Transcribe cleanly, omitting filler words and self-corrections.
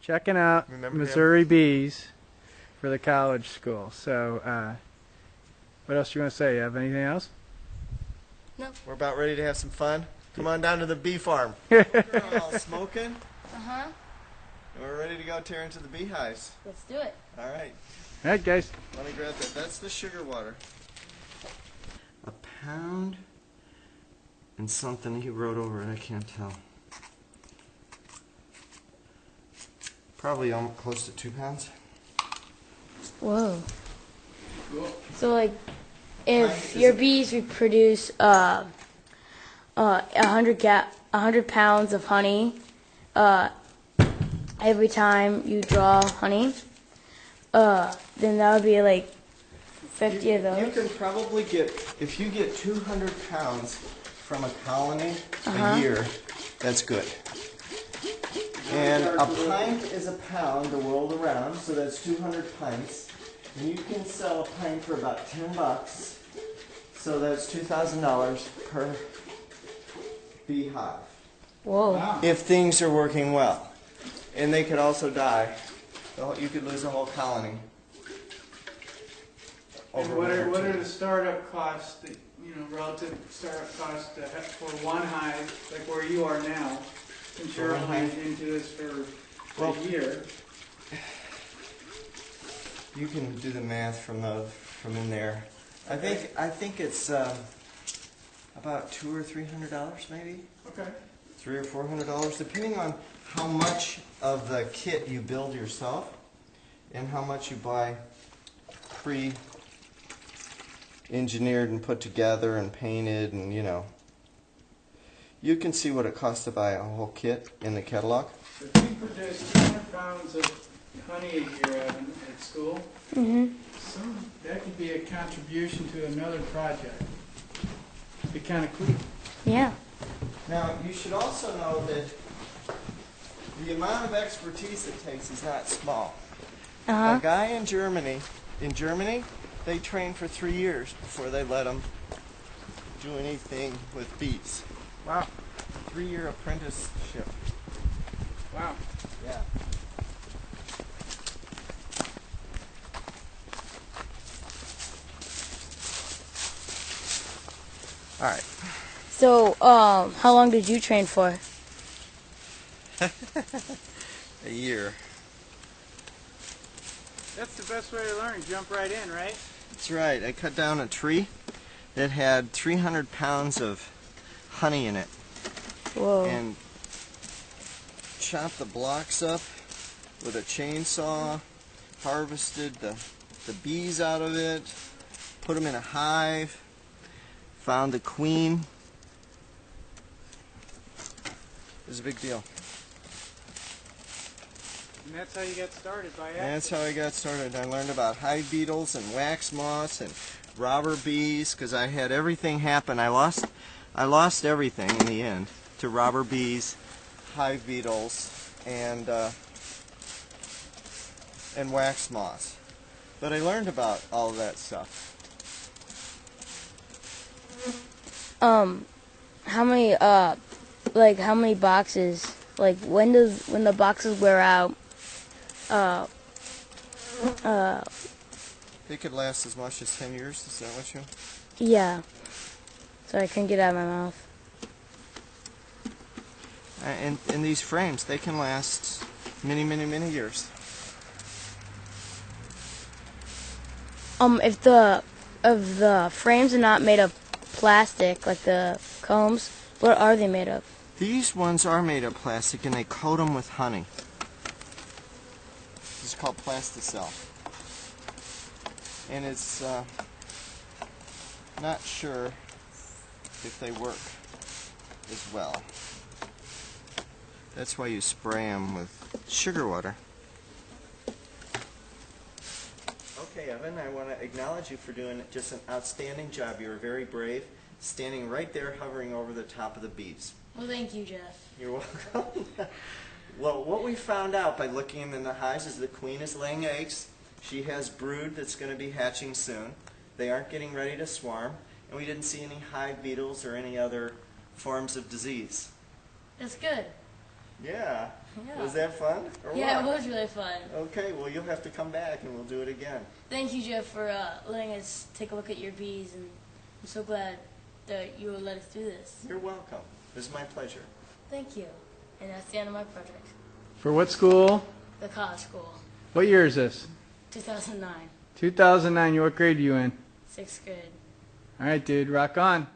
checking out Remember Missouri bees for the college school. So, what else do you want to say? You have anything else? No. We're about ready to have some fun. Come on down to the bee farm. We're all smoking. Uh-huh. And we're ready to go tear into the beehives. Let's do it. All right. All right, guys. Let me grab that. That's the sugar water. A pound and something he wrote over it. I can't tell. Probably almost close to 2 pounds. Whoa. Cool. So, like, if your bees reproduce 100 pounds of honey every time you draw honey, then that would be like 50 of those. You can probably get, if you get 200 pounds from a colony a year, that's good. And a pint is a pound the world around, so that's 200 pints. And you can sell a pint for about $10, so that's $2,000 per beehive. Whoa. Wow. If things are working well. And they could also die. You could lose a whole colony. And what are the startup costs, that, relative startup costs for one hive, like where you are now, since you're only into this for a year? You can do the math from in there. Okay. I think it's about $200 or $300 maybe. Okay. $300 or $400, depending on how much of the kit you build yourself and how much you buy pre-engineered and put together and painted, and you can see what it costs to buy a whole kit in the catalog. If you produce 200 pounds of honey a year at school, that could be a contribution to another project. It'd be kind of cool. Yeah. Now, you should also know that the amount of expertise it takes is not small. A guy in Germany, they train for 3 years before they let them do anything with bees. Wow. 3-year apprenticeship. Wow. Yeah. All right. So, how long did you train for? A year. That's the best way to learn. Jump right in, right? That's right. I cut down a tree that had 300 pounds of honey in it. Whoa. And chopped the blocks up with a chainsaw, harvested the bees out of it, put them in a hive, found the queen. It was a big deal. And that's how you got started, by accident. That's how I got started. I learned about hive beetles and wax moths and robber bees, because I had everything happen. I lost everything in the end to robber bees, hive beetles, and wax moths. But I learned about all of that stuff. How many how many boxes? Like, when the boxes wear out? They could last as much as 10 years. Is that what you? Yeah. Sorry, I couldn't get it out of my mouth. And these frames, they can last many, many, many years. If the frames are not made of plastic, like the combs, what are they made of? These ones are made of plastic, and they coat them with honey. It's called plasticell. And it's not sure if they work as well. That's why you spray them with sugar water. Okay, Evan, I want to acknowledge you for doing just an outstanding job. You were very brave, standing right there hovering over the top of the bees. Well, thank you, Jeff. You're welcome. Well, what we found out by looking in the hives is the queen is laying eggs. She has brood that's going to be hatching soon. They aren't getting ready to swarm, and we didn't see any hive beetles or any other forms of disease. That's good. Yeah. Yeah. Was that fun? Or Yeah, it what? was really fun. Okay, well, you'll have to come back and we'll do it again. Thank you, Jeff, for letting us take a look at your bees, and I'm so glad that you will let us do this. You're welcome. It was my pleasure. Thank you. And that's the end of my project. For what school? The college school, What year is this? 2009, 2009. What grade are you in? 6th grade. All right, dude. Rock on.